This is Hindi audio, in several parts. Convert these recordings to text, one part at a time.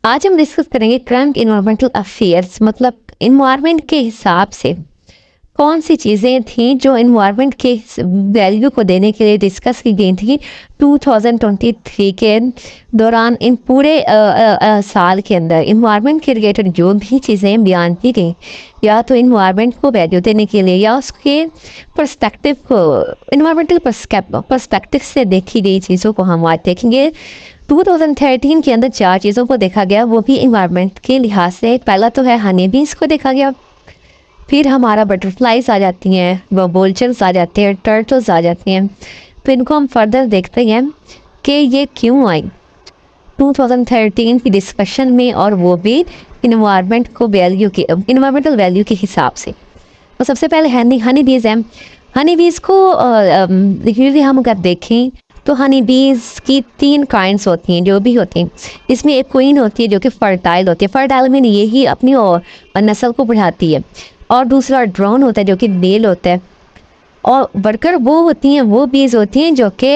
आज हम डिस्कस करेंगे करंट इन्वायरमेंटल अफेयर्स, मतलब इन्वायरमेंट के हिसाब से कौन सी चीज़ें थी जो इन्वायरमेंट के वैल्यू को देने के लिए डिस्कस की गई थी 2023 के दौरान। इन पूरे साल के अंदर इन्वायरमेंट के रिलेटेड जो भी चीज़ें बयान की गई, या तो इन्वायरमेंट को वैल्यू देने के लिए या उसके पर्सपेक्टिव को इन्वायरमेंटल पर्सपेक्टिव से देखी गई चीज़ों को हम आज देखेंगे। 2013 के अंदर 4 चीज़ों को देखा गया, वो भी इन्वायरमेंट के लिहाज से। पहला तो है हनी बीज को देखा गया, फिर हमारा बटरफ्लाइज आ जाती हैं, वो बोलचर्स आ जाते हैं, टर्टल्स आ जाती हैं। फिर इनको हम फर्दर देखते हैं कि ये क्यों आई 2013 की डिस्कशन में, और वो भी इन्वायरमेंटल वैल्यू के हिसाब से। तो सबसे पहले हनी बीज है। हनी बीज को यूजली हम अगर देखें तो हनी बीज की 3 काइंड्स होती हैं, जो भी होती हैं। इसमें एक क्वीन होती है जो कि फर्टाइल होती है, फर्टाइल में यही अपनी नस्ल को बढ़ाती है। और दूसरा ड्रोन होता है जो कि मेल होता है। और वर्कर वो होती हैं, वो बीज होती हैं जो कि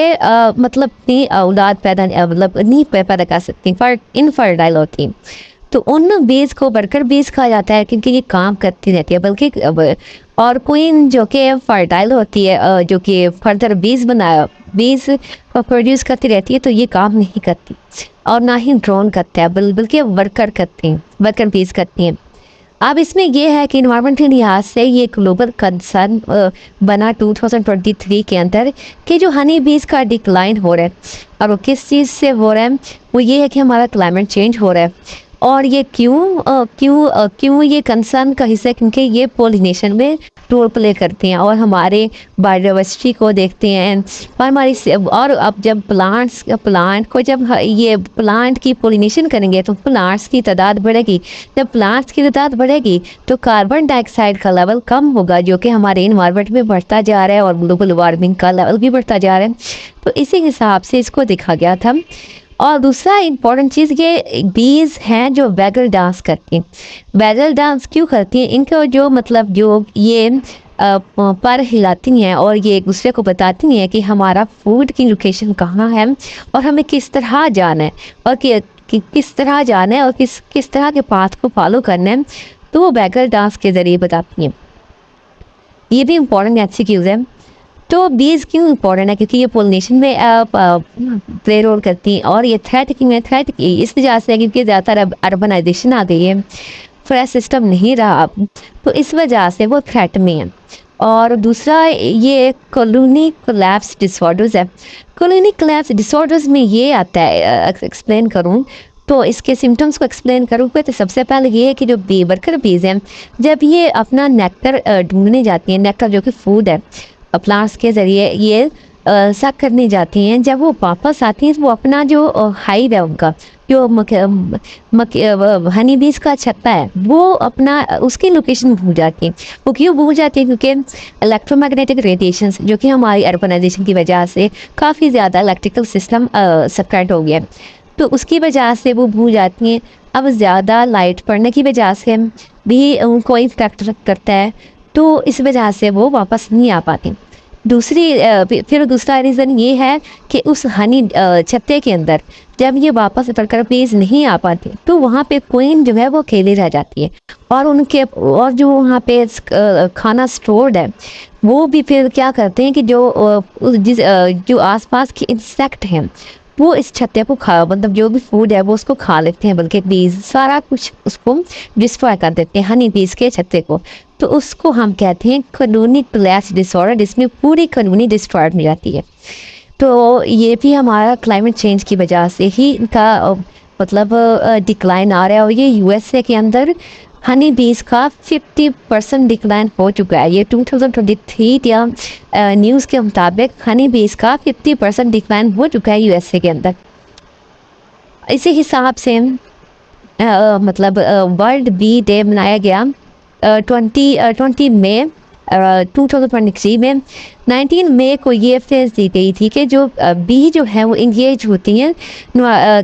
मतलब अपनी औलाद मतलब नहीं पैदा कर सकती, इनफर्टाइल होती हैं। तो उन बीज को वर्कर बीज कहा जाता है क्योंकि ये काम करती रहती है। बल्कि और क्वीन जो कि फर्टाइल होती है, जो कि फर्दर बीज प्रोड्यूस करती रहती है, तो ये काम नहीं करती और ना ही ड्रोन करता है, बल्कि वर्कर करते हैं, वर्कर बीज करती हैं। अब इसमें यह है कि इन्वायरमेंट के लिहाज से ये ग्लोबल कंसर्न बना 2023 के अंदर कि जो हनी बीज का डिक्लाइन हो रहा है, और वो किस चीज़ से हो रहा है, वो ये है कि हमारा क्लाइमेट चेंज हो रहा है। और ये क्यों ये कंसर्न का हिस्सा है, क्योंकि ये पोलिनेशन में रोल प्ले करते हैं और हमारे बायोडाइवर्सिटी को देखते हैं। और और अब जब ये प्लांट की पोलिनेशन करेंगे तो प्लांट्स की तादाद बढ़ेगी। जब प्लांट्स की तादाद बढ़ेगी तो कार्बन डाइऑक्साइड का लेवल कम होगा, जो कि हमारे इन्वायरमेंट में बढ़ता जा रहा है, और ग्लोबल वार्मिंग का लेवल भी बढ़ता जा रहा है। तो इसी हिसाब से इसको देखा गया था। और दूसरा इम्पॉर्टेंट चीज़, ये बीज हैं जो वैगल डांस करती हैं। वैगल डांस क्यों करती हैं? इनका जो मतलब जो ये पर हिलाती हैं और ये एक दूसरे को बताती हैं कि हमारा फूड की लोकेशन कहाँ है और हमें किस तरह जाना है, और किस तरह जाना है और किस तरह के पाथ को फॉलो करना है। तो वो वैगल डांस के ज़रिए बताती हैं। ये भी इम्पॉर्टेंट एमसीक्यूज़ है। तो बीज क्यों इम्पोर्टेंट है? क्योंकि ये पोलिनेशन में प्ले रोल करती हैं, और ये थ्रेट इस वजह से है क्योंकि ज़्यादातर अर्बनाइजेशन आ गई है, फ्रेश सिस्टम नहीं रहा अब, तो इस वजह से वो थ्रेट में है। और दूसरा ये कॉलोनी कोलैप्स डिसऑर्डर्स है। कॉलोनी कोलैप्स डिसऑर्डर्स में ये आता है, एक्सप्लेन करूँ तो इसके सिम्टम्स को एक्सप्लेन करूँगा तो सबसे पहले ये है कि जो वर्कर बीज हैं, जब ये अपना नेक्टर ढूंढने जाती हैं, नेक्टर जो कि फूड है, प्लांट्स के ज़रिए ये सक करने जाती हैं, जब वो वापस आती हैं तो वो अपना जो हाइव है उनका, जो हनी बीज का छत्ता है, वो अपना उसकी लोकेशन भूल जाती हैं। वो क्यों भूल जाती हैं? क्योंकि इलेक्ट्रोमैग्नेटिक रेडिएशन, जो कि हमारी अर्बनाइजेशन की वजह से काफ़ी ज़्यादा इलेक्ट्रिकल सिस्टम सप्रेड हो गया है, तो उसकी वजह से वो भूल जाती हैं। अब ज़्यादा लाइट पड़ने की वजह से भी उनको इफेक्ट करता है, तो इस वजह से वो वापस नहीं आ पाती। फिर दूसरा रीज़न ये है कि उस हनी छत्ते के अंदर जब ये वापस वर्कर बीज नहीं आ पाती, तो वहाँ पे क्वीन जो है वो अकेली रह जाती है, और जो वहाँ पे खाना स्टोर्ड है, वो भी फिर क्या करते हैं कि जो आसपास के इंसेक्ट हैं वो इस छत्ते को मतलब जो भी फूड है वो उसको खा लेते हैं, बल्कि बीज सारा कुछ उसको डिस्ट्रॉय कर देते हैं, हनी बीज के छत्ते को। तो उसको हम कहते हैं कॉलोनी कोलैप्स डिसऑर्डर, जिसमें पूरी कॉलोनी डिस्ट्रॉयड हो जाती है। तो ये भी हमारा क्लाइमेट चेंज की वजह से ही इनका मतलब डिक्लाइन आ रहा है। और ये यूएसए के अंदर हनी बीज का 50% डिक्लाइन हो चुका है। ये 2023 या न्यूज़ के मुताबिक हनी बीज का 50% डिक्लाइन हो चुका है यूएसए के अंदर। इसी हिसाब से मतलब वर्ल्ड बी डे मनाया गया 20 मई 2023 में। 19 मई को ये फेस दी गई थी कि जो बी जो है वो इंगेज होती हैं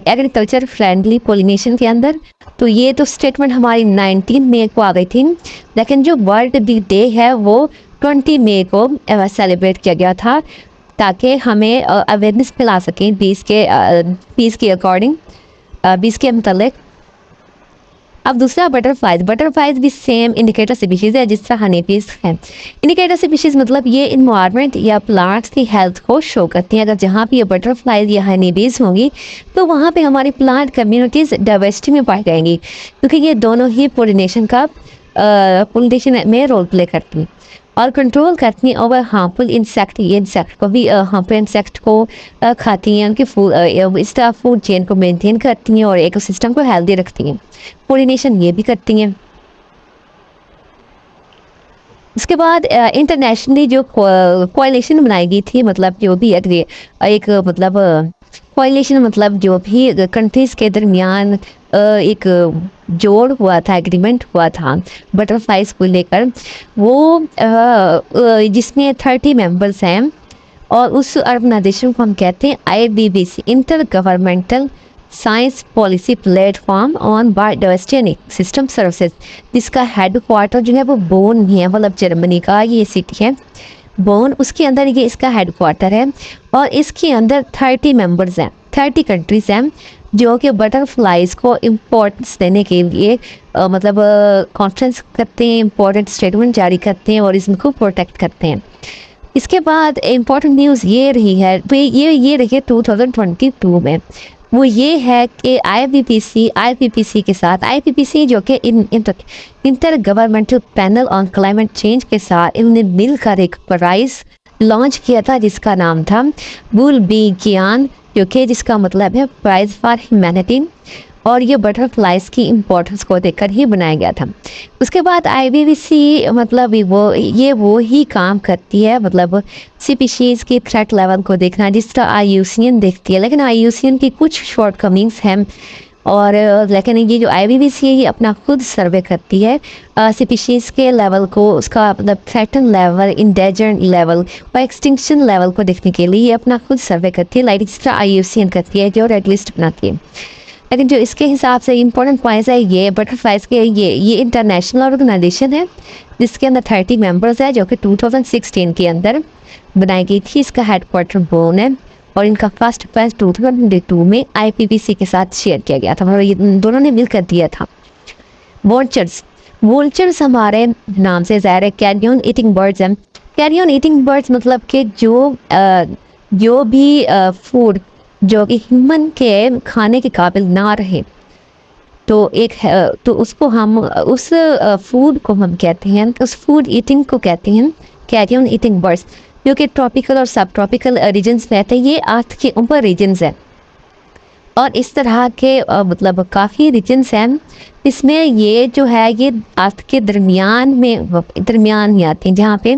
एग्रीकल्चर फ्रेंडली पोलिनेशन के अंदर। तो ये तो स्टेटमेंट हमारी 19 मई को आ गई थी, लेकिन जो वर्ल्ड बी डे है वो 20 मई को सेलिब्रेट किया गया था, ताकि हमें अवेयरनेस फैला सकें बीस के अकॉर्डिंग, बीस के मतलब। अब दूसरा बटरफ्लाइज, बटरफ्लाइज भी सेम इंडिकेटर स्पीशीज है जिस तरह हनीबीज है। इंडिकेटर स्पीशीज मतलब ये इन्वायरमेंट या प्लांट्स की हेल्थ को शो करती हैं। अगर जहाँ पे ये बटरफ्लाइज या हनीबीज होंगी तो वहाँ पे हमारी प्लांट कम्युनिटीज डाइवर्सिटी में पाई जाएंगी, क्योंकि ये दोनों ही पोलिनेशन में रोल प्ले करती हैं और कंट्रोल करती हैं ओवर हार्मफुल इंसेक्ट। ये इंसेक्ट को भी हार्मफुल इंसेक्ट को खाती हैं, उनकी फूड इस तरह फूड चेन को मेंटेन करती हैं और इकोसिस्टम को हेल्दी रखती हैं। पोलिनेशन ये भी करती हैं। उसके बाद इंटरनेशनली जो कोalition बनाई गई थी, मतलब जो भी एक मतलब कोalition मतलब जो भी कंट्रीज के दरमियान एक जोड़ हुआ था, एग्रीमेंट हुआ था बटरफ्लाइज को लेकर, वो जिसमें 30 मेंबर्स हैं और उस ऑर्गेनाइजेशन को हम कहते हैं IBBC, inter governmental science policy platform on biodiversity and system services, जिसका हेड क्वार्टर जो है वो बोन में है, मतलब जर्मनी का ये सिटी है बोन, उसके अंदर ये इसका हेड क्वार्टर है। और इसके अंदर 30 मेंबर्स हैं, 30 कंट्रीज हैं जो कि बटरफ्लाइज को इम्पोर्टेंस देने के लिए मतलब कॉन्फ्रेंस करते हैं, इम्पोर्टेंट स्टेटमेंट जारी करते हैं और इसको प्रोटेक्ट करते हैं। इसके बाद इम्पोर्टेंट न्यूज़ ये रही है, ये रही है 2022 में, वो ये है कि IPPC के साथ, IPPC जो कि inter governmental panel on climate change के साथ इन्होंने मिलकर एक प्राइज लॉन्च किया था जिसका नाम था बुल बी ज्ञान, जो कि जिसका मतलब है प्राइज फॉर ह्यूमैनिटी, और ये बटरफ्लाइज की इम्पोर्टेंस को देखकर ही बनाया गया था। उसके बाद IPPC मतलब वो ही काम करती है, मतलब स्पीशीज़ की थ्रेट लेवल को देखना जिस तरह IUCN देखती है, लेकिन IUCN की कुछ शॉर्ट कमिंग्स हैं और लेकिन ये जो IPPC है ये अपना खुद सर्वे करती है स्पीशीज़ के लेवल को, उसका मतलब थ्रेटन लेवल, इंडेंजर्ड लेवल और एक्सटिंक्शन लेवल को देखने के लिए ये अपना खुद सर्वे करती है, लाइक जिस तरह IUCN करती है जो रेड लिस्ट बनाती है। लेकिन जो इसके हिसाब से इम्पोर्टेंट पॉइंट्स है, ये बटरफ्लाइज के ये इंटरनेशनल ऑर्गेनाइजेशन है जिसके अंदर 30 मेंबर्स है, जो कि 2016 के अंदर बनाई गई थी। इसका हेडक्वार्टर बोन है और इनका फर्स्ट प्राइज 2022 में IPPC के साथ शेयर किया गया था, मतलब ये दोनों ने मिलकर दिया था। वोल्चर्स हमारे नाम से ज़ाहिर है कैरियन ईटिंग बर्ड्स हैं। कैरियन ईटिंग बर्ड्स मतलब कि जो भी फूड जो कि ह्यूमन के खाने के काबिल ना रहे तो उसको हम उस फूड को हम कहते हैं, उस फूड ईटिंग को कहते हैं कैरियन ईटिंग बर्ड्स, जो कि ट्रॉपिकल और सब ट्रॉपिकल रीजन्स में रहते हैं। ये अर्थ के ऊपर रीजन्स हैं और इस तरह के मतलब काफ़ी रीजन्स हैं, इसमें ये जो है ये अर्थ के दरमियान में आते हैं, जहाँ पे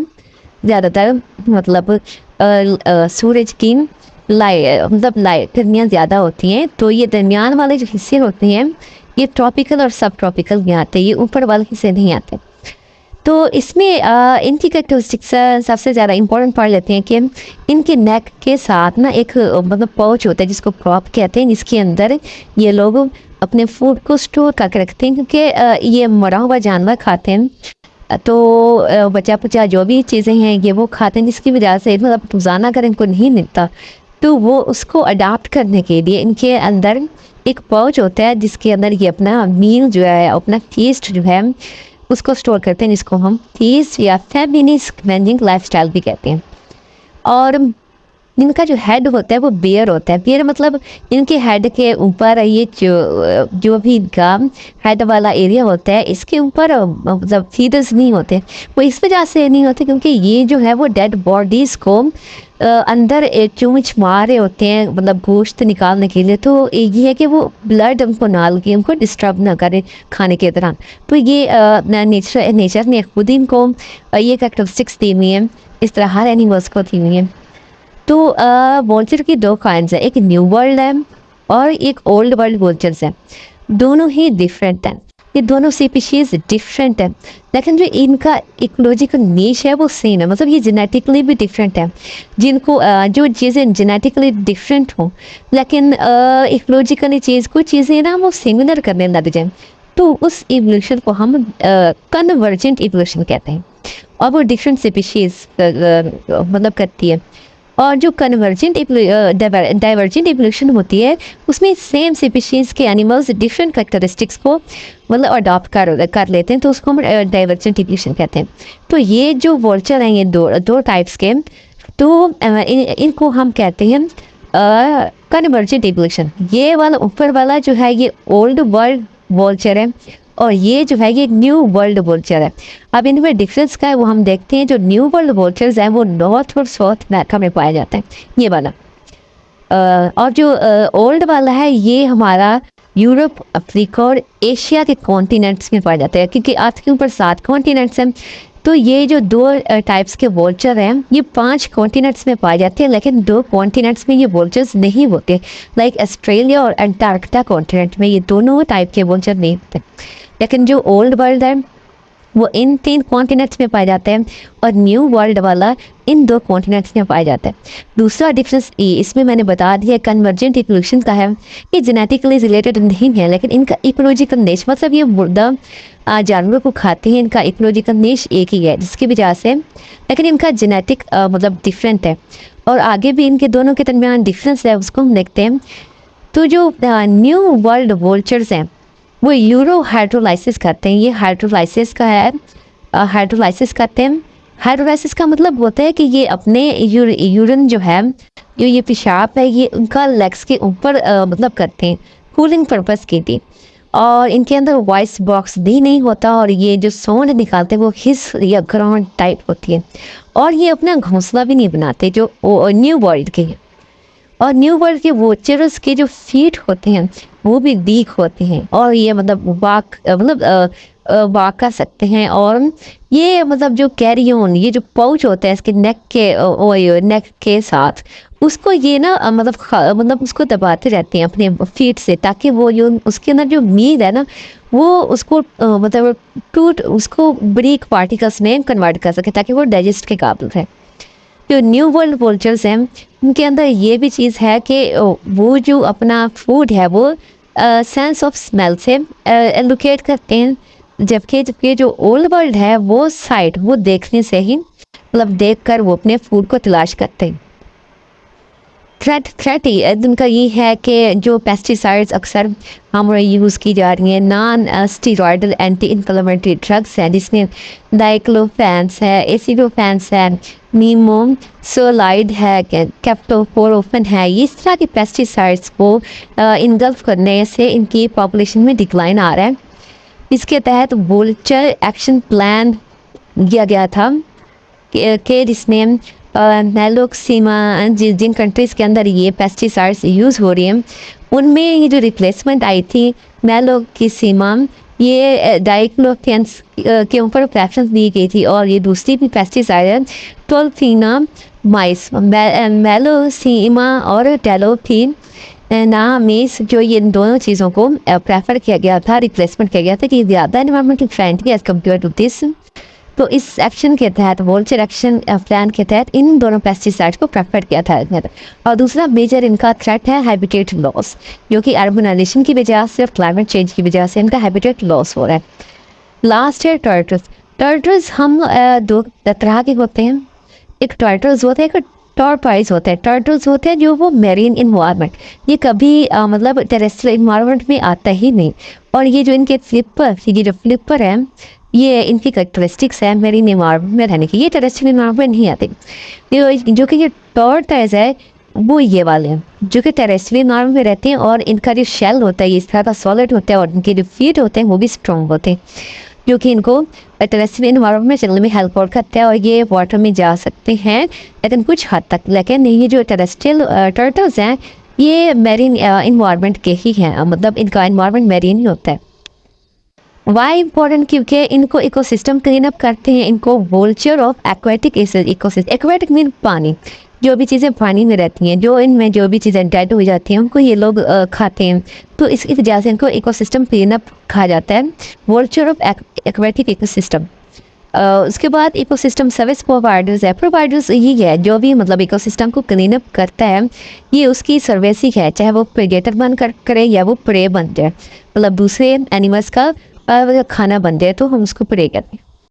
ज़्यादातर मतलब सूरज की लाइट गर्मियाँ ज़्यादा होती हैं, तो ये दरमियान वाले जो हिस्से होते हैं ये ट्रॉपिकल और सब ट्रॉपिकल में आते हैं, ये ऊपर वाले हिस्से नहीं आते। तो इसमें इनकी कैरेक्टरिस्टिक्स सबसे ज़्यादा इंपॉर्टेंट पढ़ लेते हैं कि इनके नेक के साथ ना एक मतलब पाउच होता है जिसको क्रॉप कहते हैं, जिसके अंदर ये लोग अपने फूड को स्टोर करके रखते हैं, क्योंकि ये मरा हुआ जानवर खाते हैं, तो बचा पचा जो भी चीज़ें हैं ये वो खाते हैं, जिसकी वजह से मतलब रोज़ाना अगर इनको नहीं मिलता तो वो उसको अडाप्ट करने के लिए इनके अंदर एक पाउच होता है जिसके अंदर ये अपना मील जो है, अपना टेस्ट जो है उसको स्टोर करते हैं, जिसको हम टेस्ट या फेमिनिस्ट स्क्वेंजिंग लाइफस्टाइल भी कहते हैं। और इनका जो हेड होता है वो बेयर होता है। बेयर मतलब इनके हेड के ऊपर ये जो भी इनका हेड वाला एरिया होता है इसके ऊपर मतलब फीदर्स नहीं होते। वो इस वजह से नहीं होते क्योंकि ये जो है वो डेड बॉडीज़ को अंदर चूंच मार रहे होते हैं, मतलब गोश्त निकालने के लिए। तो ये है कि वो ब्लड उनको ना लगे, उनको डिस्टर्ब ना करे खाने के दौरान। तो ये नेचर ने खुद इनको ये कैरेक्टरिस्टिक्स दी हुई है, इस तरह हर एनिमल्स को दी हुई है। तो वोल्चर की दो काइंड्स है, एक न्यू वर्ल्ड है और एक ओल्ड वर्ल्ड वोल्चर्स है। दोनों ही डिफरेंट हैं, ये दोनों स्पीशीज डिफरेंट है, लेकिन जो इनका इकोलॉजिकल नीश है वो सेम है, मतलब ये जेनेटिकली भी डिफरेंट है। जिनको जो चीज़ें जेनेटिकली डिफरेंट हों लेकिन इकोलॉजिकली कुछ चीज़ें ना वो सिमिलर करने लग जाएं, तो उस इवोल्यूशन को हम कन्वर्जेंट इवोल्यूशन कहते हैं। और वो डिफरेंट स्पीशीज मतलब करती है। और जो कन्वर्जेंट डाइवर्जेंट इवोल्यूशन होती है उसमें सेम स्पीशीज़ के एनिमल्स डिफरेंट करेक्टरिस्टिक्स को मतलब अडॉप्ट कर लेते हैं, तो उसको हम डाइवर्जेंट इवोल्यूशन कहते हैं। तो ये जो वोल्चर हैं ये दो टाइप्स के, तो इनको हम कहते हैं कन्वर्जेंट इवोल्यूशन। ये वाला ऊपर वाला जो है ये ओल्ड वर्ल्ड वोल्चर है और ये जो है ये न्यू वर्ल्ड वोल्चर है। अब इनमें डिफरेंस क्या है वो हम देखते हैं। जो न्यू वर्ल्ड वोल्चर्स हैं वो नॉर्थ और साउथ अमेरिका में पाए जाते हैं, ये वाला। और जो ओल्ड वाला है ये हमारा यूरोप, अफ्रीका और एशिया के कॉन्टिनेंट्स में पाया जाता है, क्योंकि अर्थ के ऊपर 7 कॉन्टिनेंट्स हैं। तो ये जो 2 टाइप्स के वोल्चर हैं ये 5 कॉन्टिनेंट्स में पाए जाते हैं, लेकिन 2 कॉन्टिनेंट्स में ये वोल्चर्स नहीं होते। लाइक ऑस्ट्रेलिया और अंटार्कटिका कॉन्टिनेंट में ये दोनों टाइप के वोल्चर नहीं होते। लेकिन जो ओल्ड वर्ल्ड है वो इन 3 कॉन्टिनेंट्स में पाए जाते हैं और न्यू वर्ल्ड वाला इन 2 कॉन्टिनेंट्स में पाया जाता है। दूसरा डिफरेंस इसमें मैंने बता दिया कन्वर्जेंट इवोल्यूशन का है। ये जेनेटिकली रिलेटेड नहीं है, लेकिन इनका इकोलॉजिकल नेच, मतलब ये मुर्दा जानवरों को खाते हैं, इनका इकोलॉजिकल नेच एक ही है जिसकी वजह से, लेकिन इनका जेनेटिक मतलब डिफरेंट है। और आगे भी इनके दोनों के दरमियान डिफरेंस है, उसको हम देखते हैं। तो जो न्यू वर्ल्ड वोल्चर्स हैं वो यूरो हाइड्रोलाइसिस करते हैं। ये हाइड्रोलाइसिस का है, हाइड्रोलाइसिस करते हैं। हाइड्रोलाइसिस का मतलब होता है कि ये अपने यूरिन जो है, जो ये पेशाब है, ये उनका लेग्स के ऊपर मतलब करते हैं कूलिंग पर्पस के लिए। और इनके अंदर वॉइस बॉक्स भी नहीं होता और ये जो साउंड निकालते हैं वो हिस या ग्राउंड टाइप होती है। और ये अपना घोंसला भी नहीं बनाते जो न्यू वर्ल्ड के हैं। और न्यू वर्ल्ड के वोचर्स के जो फीट होते हैं वो भी वीक होते हैं और ये मतलब वाक कर सकते हैं। और ये मतलब जो कैरी ऑन, ये जो पाउच होता है इसके नेक के साथ, उसको ये ना मतलब उसको दबाते रहते हैं अपने फीट से, ताकि वो जो उसके अंदर जो मीट है ना वो उसको मतलब उसको ब्रीक पार्टिकल्स में कन्वर्ट कर सके ताकि वो डाइजेस्ट के काबिल है। जो न्यू वर्ल्ड वोल्चर्स हैं उनके अंदर ये भी चीज़ है कि वो जो अपना फूड है वो सेंस ऑफ स्मेल से एलोकेट करते हैं, जबकि जो ओल्ड वर्ल्ड है वो साइट, वो देखने से ही मतलब देख कर वो अपने फूड को तलाश करते हैं। थ्रेट उनका ये है कि जो पेस्टिसाइड्स अक्सर हमारे यूज़ की जा रही हैं, non steroidal anti inflammatory drugs हैं, जिसमें डाइक्लोफेन्स है, एसिडोफेन्स है, नीमोसोलाइड है, कैप्टोफोरोफेन है। इस तरह के पेस्टिसाइड्स को इनगल्फ करने से इनकी पॉपुलेशन में डिक्लाइन आ रहा है। इसके तहत वोल्चर एक्शन प्लान किया गया था कि जिसमें नेलोक्सीमा जिन कंट्रीज़ के अंदर ये पेस्टिसाइड्स यूज़ हो रही हैं उनमें ये जो रिप्लेसमेंट आई थी नेलोक्सीमा, ये डाइक्लोफेन्स के ऊपर प्रेफरेंस दी गई थी। और ये दूसरी भी पेस्टिसाइड है टोल्फिना माइस, मेलोसीमा और टेलोफिन नामीस, जो ये इन दोनों चीज़ों को प्रेफर किया गया था, रिप्लेसमेंट किया गया था कि ज़्यादा environmental friendly as compared to this. तो इस एक्शन के तहत, वोल्चर एक्शन प्लान के तहत इन दोनों पेस्टिसाइड्स को प्रेफर किया था। और दूसरा मेजर इनका थ्रेट है हैबिटेट लॉस, जो कि अर्बनाइजेशन की वजह से और क्लाइमेट चेंज की वजह से इनका हैबिटेट लॉस हो रहा है। लास्ट है टर्टल्स। हम 2 तरह के होते हैं, एक टर्टल्स होते हैं, एक टॉर्टॉइज होते हैं। टर्टल्स होते हैं जो वो मेरीन इन्वायरमेंट, ये कभी मतलब टेरेस्ट्रियल इन्वायरमेंट में आता ही नहीं। और ये जो इनके फ्लिपर है ये इनकी करेक्टरिस्टिक्स है मेरीन इन्वायरमेंट में रहने की, ये टेरेस्ट्रियल इन्वायरमेंट में नहीं आते। जो कि ये टॉर्टॉइज है वो ये वाले हैं जो कि टेरेस्ट्रियल इन्वायरमेंट में रहते हैं और इनका जो शेल होता है ये इस तरह का सॉलिड होता है और इनके जो फीट होते हैं वो भी स्ट्रॉन्ग होते हैं, जो कि इनको टेरेस्ट्रियल इन्वायरमेंट में चलने में हेल्प आउट करता है। और ये वाटर में जा सकते हैं लेकिन कुछ हद तक, लेकिन ये जो टेरेस्ट्रियल टर्टल्स हैं ये मैरीन इन्वायरमेंट के ही हैं, मतलब इनका इन्वायरमेंट मैरीन ही होता है। वाई इम्पोर्टेंट, क्योंकि इनको इकोसिस्टम क्लीन अप करते हैं। इनको vulture of aquatic ecosystem, aquatic mean पानी, जो भी चीज़ें पानी में रहती हैं, जो इनमें जो भी चीज़ें डेड हो जाती हैं उनको ये लोग खाते हैं। तो इसकी वजह से इनको इकोसिस्टम क्लीन अप कहा जाता है, वोल्चर ऑफ एक्वेटिक इकोसिस्टम। उसके बाद इकोसिस्टम सर्विस प्रोवाइडर्स है। प्रोवाइडर्स यही है जो भी मतलब इकोसिस्टम को क्लीन अप करता है, ये उसकी सर्विस ही है, चाहे वो प्रेडेटर बन करे या वो प्रे बन जाए, मतलब दूसरे एनिमल्स का खाना बन जाए तो हम उसको प्रे करते हैं।